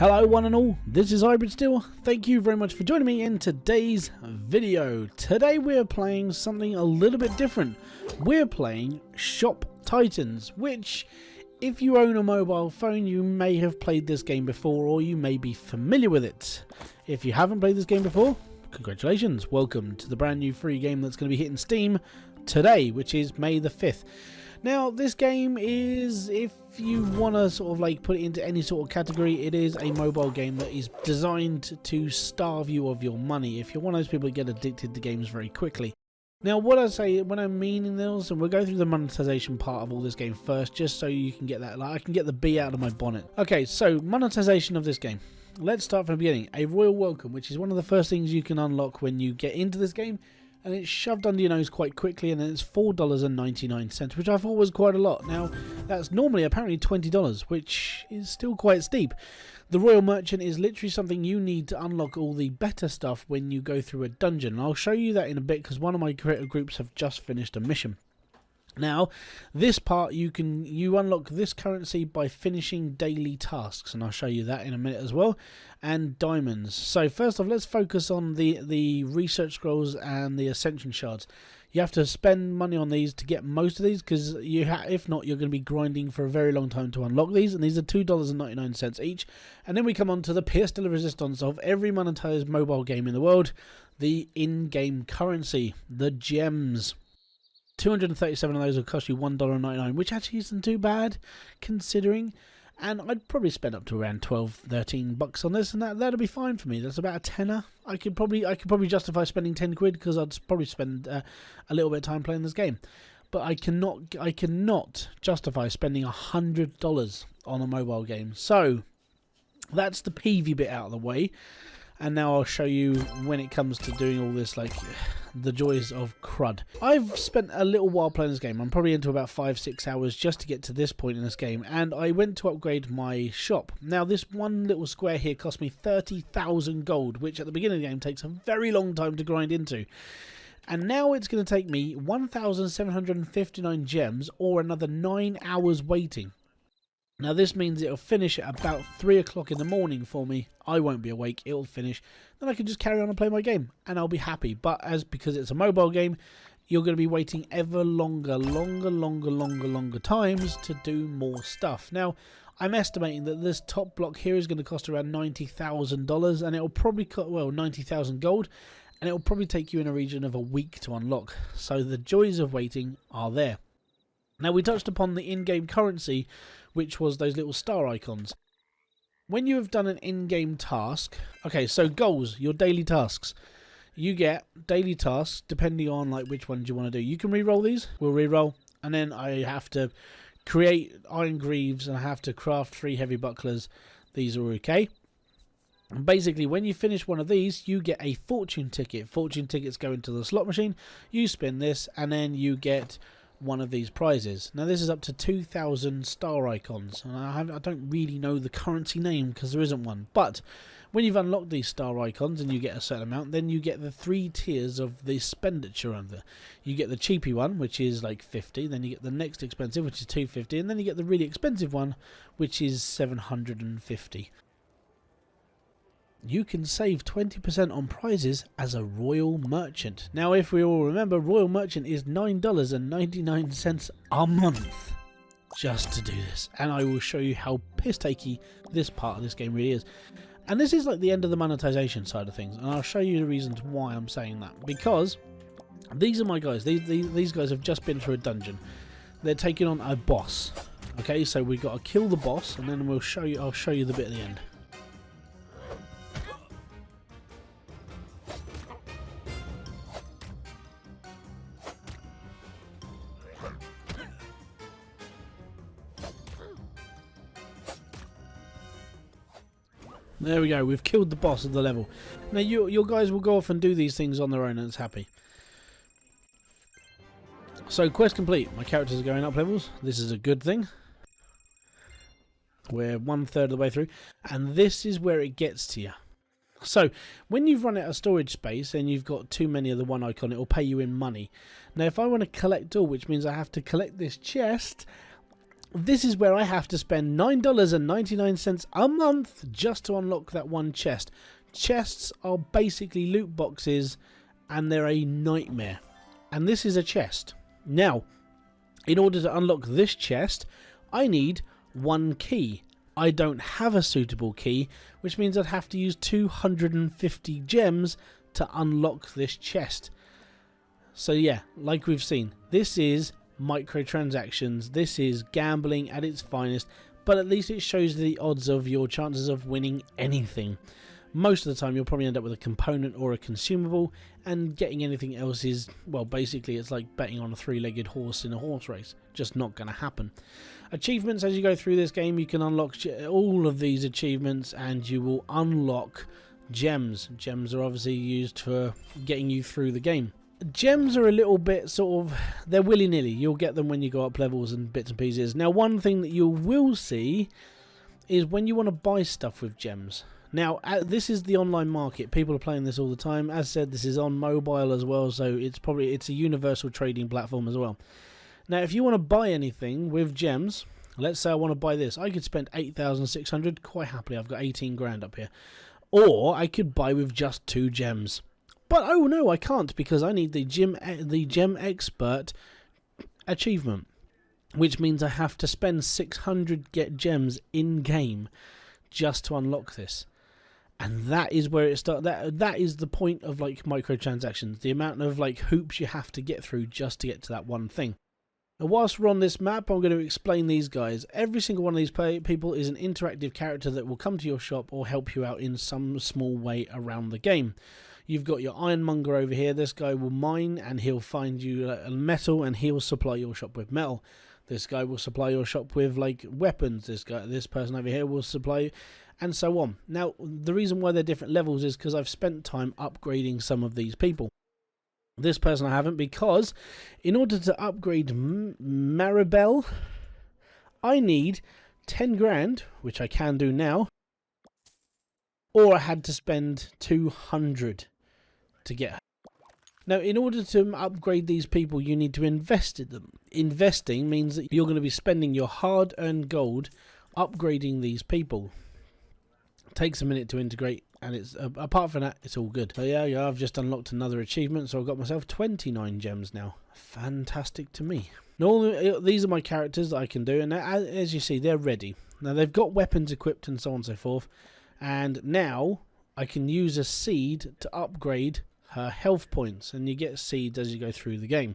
Hello one and all, this is Hybridsteel. Thank you very much for joining me in today's video. Today we're playing something a little bit different. We're playing Shop Titans, which if you own a mobile phone you may have played this game before or you may be familiar with it. If you haven't played this game before, congratulations, welcome to the brand new free game that's going to be hitting Steam today, which is May the 5th. Now, this game is, if you want to sort of like put it into any sort of category, it is a mobile game that is designed to starve you of your money. If you're one of those people who get addicted to games very quickly. Now, what I say, when I'm meaning this, and we'll go through the monetization part of all this game first, just so you can get that, like I can get the bee out of my bonnet. Okay, so monetization of this game. Let's start from the beginning. A royal welcome, which is one of the first things you can unlock when you get into this game. And it's shoved under your nose quite quickly, and then it's $4.99, which I thought was quite a lot. Now, that's normally apparently $20, which is still quite steep. The Royal Merchant is literally something you need to unlock all the better stuff when you go through a dungeon. And I'll show you that in a bit, because one of my creative groups have just finished a mission. Now, this part you unlock this currency by finishing daily tasks, and I'll show you that in a minute as well, and diamonds. So first off, let's focus on the research scrolls and the ascension shards. You have to spend money on these to get most of these, because if not, you're going to be grinding for a very long time to unlock these, and these are $2.99 each. And then we come on to the pièce de la résistance of every monetized mobile game in the world, the in-game currency, the gems. 237 of those will cost you $1.99, which actually isn't too bad considering. And I'd probably spend up to around 12-13 bucks on this, and that'll be fine for me. That's about a tenner. I could probably justify spending 10 quid, because I'd probably spend a little bit of time playing this game. But I cannot justify spending $100 on a mobile game. So that's the peevy bit out of the way. And now I'll show you when it comes to doing all this, like the joys of crud. I've spent a little while playing this game. I'm probably into about 5-6 hours just to get to this point in this game, and I went to upgrade my shop. Now, this one little square here cost me 30,000 gold, which at the beginning of the game takes a very long time to grind into. And now it's going to take me 1,759 gems or another 9 hours waiting. Now this means it'll finish at about 3 o'clock in the morning for me. I won't be awake, it'll finish. Then I can just carry on and play my game and I'll be happy. But because it's a mobile game, you're going to be waiting ever longer times to do more stuff. Now, I'm estimating that this top block here is going to cost around $90,000, and it'll probably cost, well, 90,000 gold, and it'll probably take you in a region of a week to unlock. So the joys of waiting are there. Now, we touched upon the in-game currency, which was those little star icons. When you have done an in-game task, okay, so goals, your daily tasks. You get daily tasks depending on like which ones you want to do. You can re-roll these, we'll re-roll, and then I have to create iron greaves and I have to craft 3 heavy bucklers. These are okay. And basically, when you finish one of these, you get a fortune ticket. Fortune tickets go into the slot machine, you spin this, and then you get one of these prizes. Now this is up to 2,000 star icons, and I don't really know the currency name because there isn't one, but when you've unlocked these star icons and you get a certain amount, then you get the 3 tiers of the expenditure under. You get the cheapy one, which is like 50, then you get the next expensive, which is 250, and then you get the really expensive one, which is 750. You can save 20% on prizes as a Royal Merchant. Now, if we all remember, Royal Merchant is $9.99 a month just to do this. And I will show you how piss-takey this part of this game really is. And this is like the end of the monetization side of things. And I'll show you the reasons why I'm saying that. Because these are my guys. These guys have just been through a dungeon. They're taking on a boss. Okay, so we've got to kill the boss, and then I'll show you the bit at the end. There we go, we've killed the boss of the level. Now your guys will go off and do these things on their own and it's happy. So quest complete. My characters are going up levels. This is a good thing. We're 1/3 of the way through. And this is where it gets to you. So when you've run out of storage space and you've got too many of the one icon, it will pay you in money. Now if I want to collect all, which means I have to collect this chest, this is where I have to spend $9.99 a month just to unlock that one chest. Chests are basically loot boxes, and they're a nightmare. And this is a chest. Now, in order to unlock this chest, I need one key. I don't have a suitable key, which means I'd have to use 250 gems to unlock this chest. So yeah, like we've seen, this is microtransactions. This is gambling at its finest, but at least it shows the odds of your chances of winning anything. Most of the time you'll probably end up with a component or a consumable, and getting anything else is, well, basically it's like betting on a three-legged horse in a horse race. Just not going to happen. Achievements: as you go through this game, you can unlock all of these achievements, and you will unlock gems. Gems are obviously used for getting you through the game. Gems are a little bit sort of, they're willy-nilly. You'll get them when you go up levels and bits and pieces. Now, one thing that you will see is when you want to buy stuff with gems. Now, this is the online market. People are playing this all the time. As said, this is on mobile as well, so it's a universal trading platform as well. Now, if you want to buy anything with gems, let's say I want to buy this, I could spend 8,600 quite happily. I've got 18 grand up here. Or I could buy with just 2 gems. But oh no, I can't, because I need the gem expert achievement, which means I have to spend 600 gems in game just to unlock this. And that is where it starts. That is the point of like microtransactions, the amount of like hoops you have to get through just to get to that one thing. Now, whilst we're on this map, I'm going to explain these guys. Every single one of these people is an interactive character that will come to your shop or help you out in some small way around the game. You've got your ironmonger over here. This guy will mine and he'll find you metal, and he'll supply your shop with metal. This guy will supply your shop with like weapons. This person over here will supply you, and so on. Now, the reason why they're different levels is because I've spent time upgrading some of these people. This person I haven't, because in order to upgrade Maribel, I need 10 grand, which I can do now, or I had to spend 200 to get her. Now, in order to upgrade these people, you need to invest in them. Investing means that you're going to be spending your hard-earned gold upgrading these people. It takes a minute to integrate, and it's apart from that, it's all good. So yeah, I've just unlocked another achievement, so I've got myself 29 gems now. Fantastic to me. Now, these are my characters that I can do, and as you see, they're ready. Now, they've got weapons equipped and so on and so forth, and now I can use a seed to upgrade her health points, and you get seeds as you go through the game.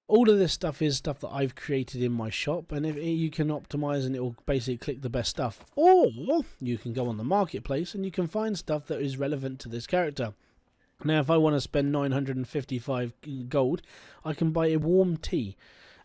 All of this stuff is stuff that I've created in my shop, and if you can optimize, and it will basically click the best stuff. Or you can go on the marketplace and you can find stuff that is relevant to this character. Now, if I want to spend 955 gold, I can buy a warm tea,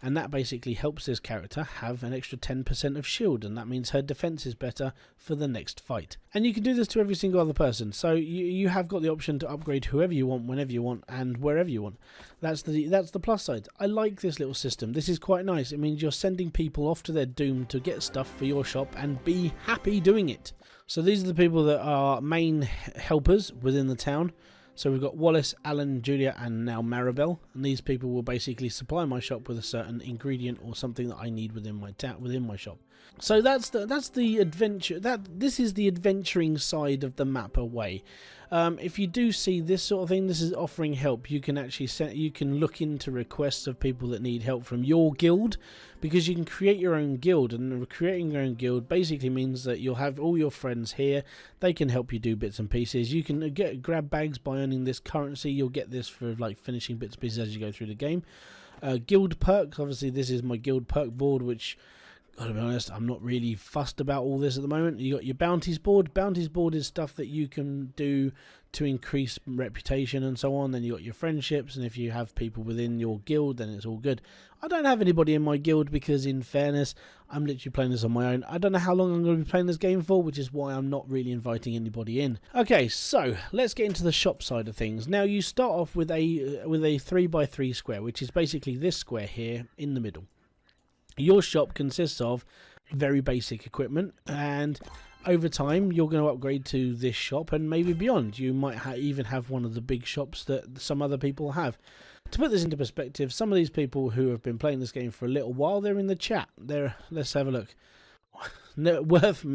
and that basically helps this character have an extra 10% of shield, and that means her defense is better for the next fight. And you can do this to every single other person, so you have got the option to upgrade whoever you want, whenever you want, and wherever you want. That's the plus side. I like this little system. This is quite nice. It means you're sending people off to their doom to get stuff for your shop and be happy doing it. So these are the people that are main helpers within the town. So we've got Wallace, Alan, Julia, and now Maribel, and these people will basically supply my shop with a certain ingredient or something that I need within my shop. So that's the adventure. This is the adventuring side of the map away. If you do see this sort of thing, this is offering help. You can actually look into requests of people that need help from your guild, because you can create your own guild, and creating your own guild basically means that you'll have all your friends here. They can help you do bits and pieces. You can grab bags by earning this currency. You'll get this for like finishing bits and pieces as you go through the game. Guild perks. Obviously, this is my guild perk board, which, gotta be honest, I'm not really fussed about all this at the moment. You got your bounties board. Bounties board is stuff that you can do to increase reputation and so on. Then you got your friendships, and if you have people within your guild, then it's all good. I don't have anybody in my guild because, in fairness, I'm literally playing this on my own. I don't know how long I'm going to be playing this game for, which is why I'm not really inviting anybody in. Okay, so let's get into the shop side of things. Now, you start off with a 3x3 square, which is basically this square here in the middle. Your shop consists of very basic equipment, and over time you're going to upgrade to this shop and maybe beyond. You might even have one of the big shops that some other people have. To put this into perspective, some of these people who have been playing this game for a little while, they're in the chat. Let's have a look. This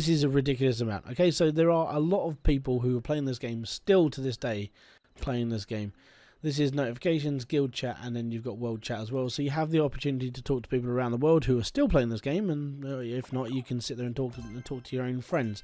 is a ridiculous amount. Okay, so there are a lot of people who are playing this game still to this day, playing this game. This is notifications, guild chat, and then you've got world chat as well. So you have the opportunity to talk to people around the world who are still playing this game, and if not, you can sit there and talk to your own friends.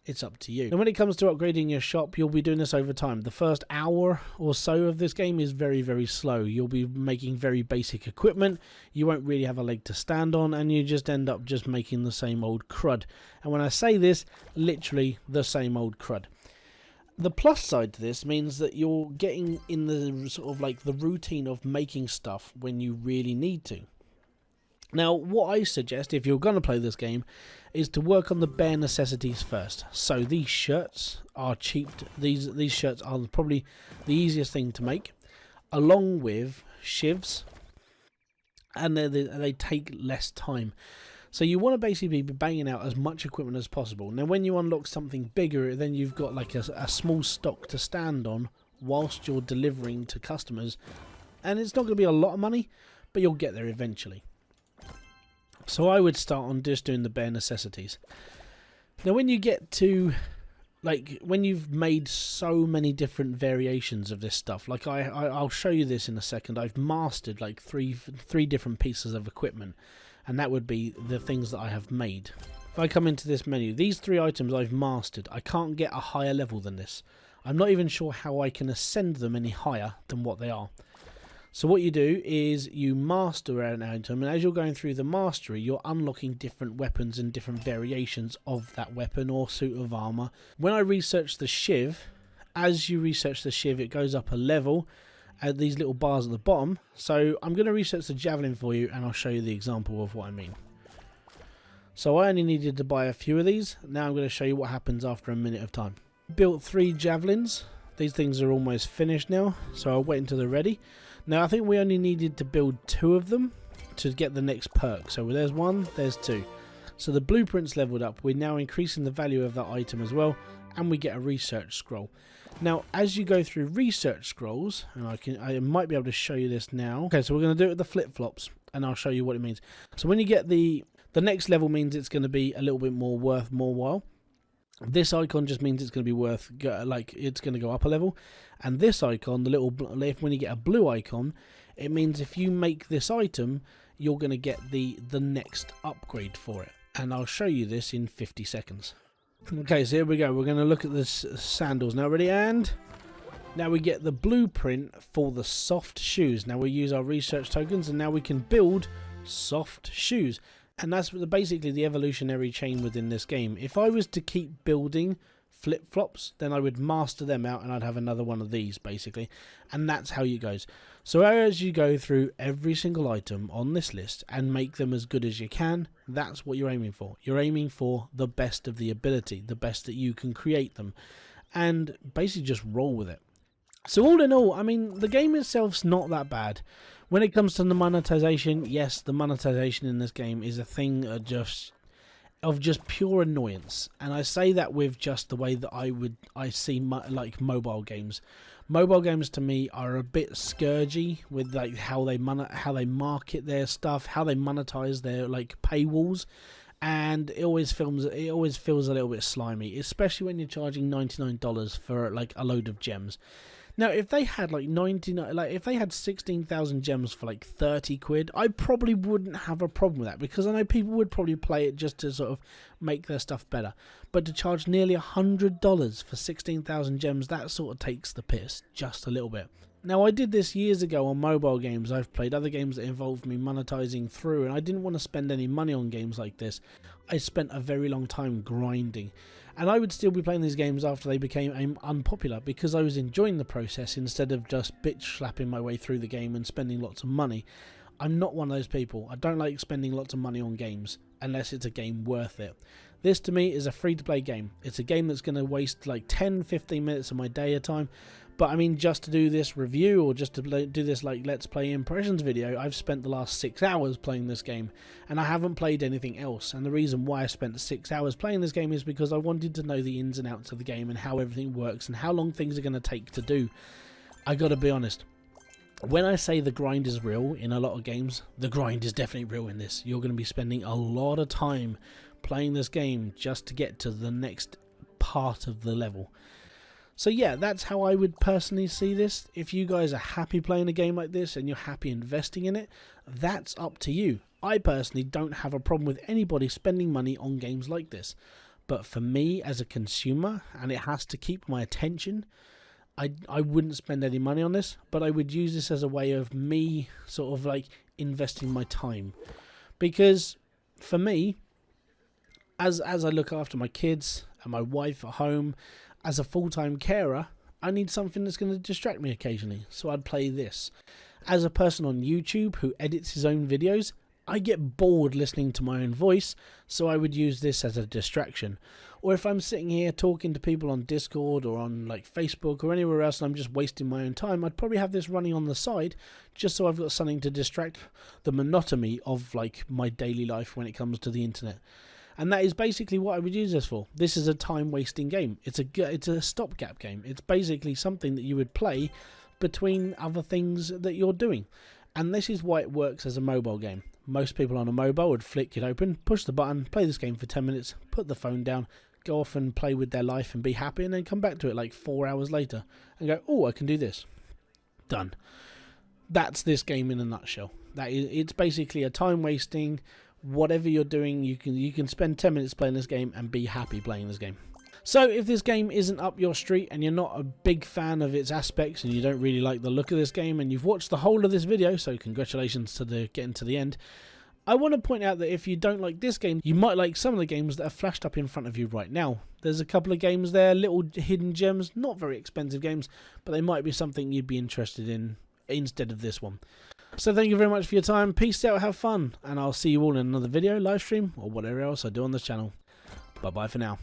It's up to you. And when it comes to upgrading your shop, you'll be doing this over time. The first hour or so of this game is very, very slow. You'll be making very basic equipment. You won't really have a leg to stand on, and you just end up just making the same old crud. And when I say this, literally the same old crud. The plus side to this means that you're getting in the sort of like the routine of making stuff when you really need to. Now, what I suggest if you're going to play this game is to work on the bare necessities first. So these shirts are cheap. These shirts are probably the easiest thing to make, along with shivs, and they take less time. So you want to basically be banging out as much equipment as possible. Now, when you unlock something bigger, then you've got like a small stock to stand on whilst you're delivering to customers, and it's not going to be a lot of money, but you'll get there eventually. So I would start on just doing the bare necessities. Now when you get to, like, when you've made so many different variations of this stuff, like I'll show you this in a second. I've mastered like three different pieces of equipment, and that would be the things that I have made. If I come into this menu, these 3 items I've mastered. I can't get a higher level than this. I'm not even sure how I can ascend them any higher than what they are. So what you do is you master an item, and as you're going through the mastery, you're unlocking different weapons and different variations of that weapon or suit of armor. When I researched the shiv, as you research the shiv, it goes up a level at these little bars at the bottom. So I'm going to research the javelin for you, and I'll show you the example of what I mean. So I only needed to buy a few of these. Now I'm going to show you what happens after a minute of time. Built 3 javelins. These things are almost finished now, so I'll wait until they're ready. Now I think we only needed to build 2 of them to get the next perk. So there's 1, there's 2. So the blueprint's leveled up. We're now increasing the value of that item as well, and we get a research scroll. Now as you go through research scrolls, and I might be able to show you this now. Okay, so we're going to do it with the flip-flops, and I'll show you what it means. So when you get the next level, means it's going to be a little bit more worth more while. This icon just means it's going to be worth, like, it's going to go up a level. And this icon, the little, when you get a blue icon, it means if you make this item, you're going to get the next upgrade for it. And I'll show you this in 50 seconds. Okay, so here we go. We're going to look at the sandals now. Ready? And now we get the blueprint for the soft shoes. Now we use our research tokens, and now we can build soft shoes. And that's basically the evolutionary chain within this game. If I was to keep building flip-flops, then I would master them out, and I'd have another one of these, basically. And that's how it goes. So as you go through every single item on this list and make them as good as you can, that's what you're aiming for. You're aiming for the best of the ability, the best that you can create them, and basically just roll with it. So all in all, I mean, the game itself's not that bad. When it comes to the monetization, yes, the monetization in this game is a thing of just pure annoyance, and I say that with just the way that I see like mobile games. Mobile games to me are a bit scourgy with like how they market their stuff, how they monetize their like paywalls, and it always feels a little bit slimy, especially when you're charging $99 for like a load of gems. Now, if they had like if they had 16,000 gems for like 30 quid, I probably wouldn't have a problem with that, because I know people would probably play it just to sort of make their stuff better. But to charge nearly $100 for 16,000 gems, that sort of takes the piss just a little bit. Now, I did this years ago on mobile games. I've played other games that involved me monetizing through, and I didn't want to spend any money on games like this. I spent a very long time grinding. And I would still be playing these games after they became unpopular, because I was enjoying the process instead of just bitch slapping my way through the game and spending lots of money. I'm not one of those people. I don't like spending lots of money on games unless it's a game worth it. This to me is a free-to-play game. It's a game that's going to waste like 10-15 minutes of my day at a time. But I mean, just to do this review or just to do this like Let's Play Impressions video, I've spent the last 6 hours playing this game, and I haven't played anything else. And the reason why I spent 6 hours playing this game is because I wanted to know the ins and outs of the game and how everything works and how long things are going to take to do. I gotta be honest. When I say the grind is real in a lot of games, the grind is definitely real in this. You're going to be spending a lot of time playing this game just to get to the next part of the level. So yeah, that's how I would personally see this. If you guys are happy playing a game like this and you're happy investing in it, that's up to you. I personally don't have a problem with anybody spending money on games like this. But for me as a consumer, and it has to keep my attention, I wouldn't spend any money on this, but I would use this as a way of me sort of like investing my time. Because for me, as I look after my kids and my wife at home, as a full-time carer, I need something that's going to distract me occasionally, so I'd play this. As a person on YouTube who edits his own videos, I get bored listening to my own voice, so I would use this as a distraction. Or if I'm sitting here talking to people on Discord or on like Facebook or anywhere else and I'm just wasting my own time, I'd probably have this running on the side just so I've got something to distract the monotony of like my daily life when it comes to the internet. And that is basically what I would use this for. This is a time-wasting game. It's a stopgap game. It's basically something that you would play between other things that you're doing. And this is why it works as a mobile game. Most people on a mobile would flick it open, push the button, play this game for 10 minutes, put the phone down, go off and play with their life and be happy, and then come back to it like 4 hours later and go, oh, I can do this. Done. That's this game in a nutshell. It's basically a time-wasting, whatever you're doing, you can spend 10 minutes playing this game and be happy playing this game. So if this game isn't up your street and you're not a big fan of its aspects and you don't really like the look of this game and you've watched the whole of this video, so congratulations to getting to the end, I want to point out that if you don't like this game, you might like some of the games that are flashed up in front of you right now. There's a couple of games there, little hidden gems, not very expensive games, but they might be something you'd be interested in instead of this one. So thank you very much for your time, peace out, have fun, and I'll see you all in another video, live stream, or whatever else I do on this channel. Bye bye for now.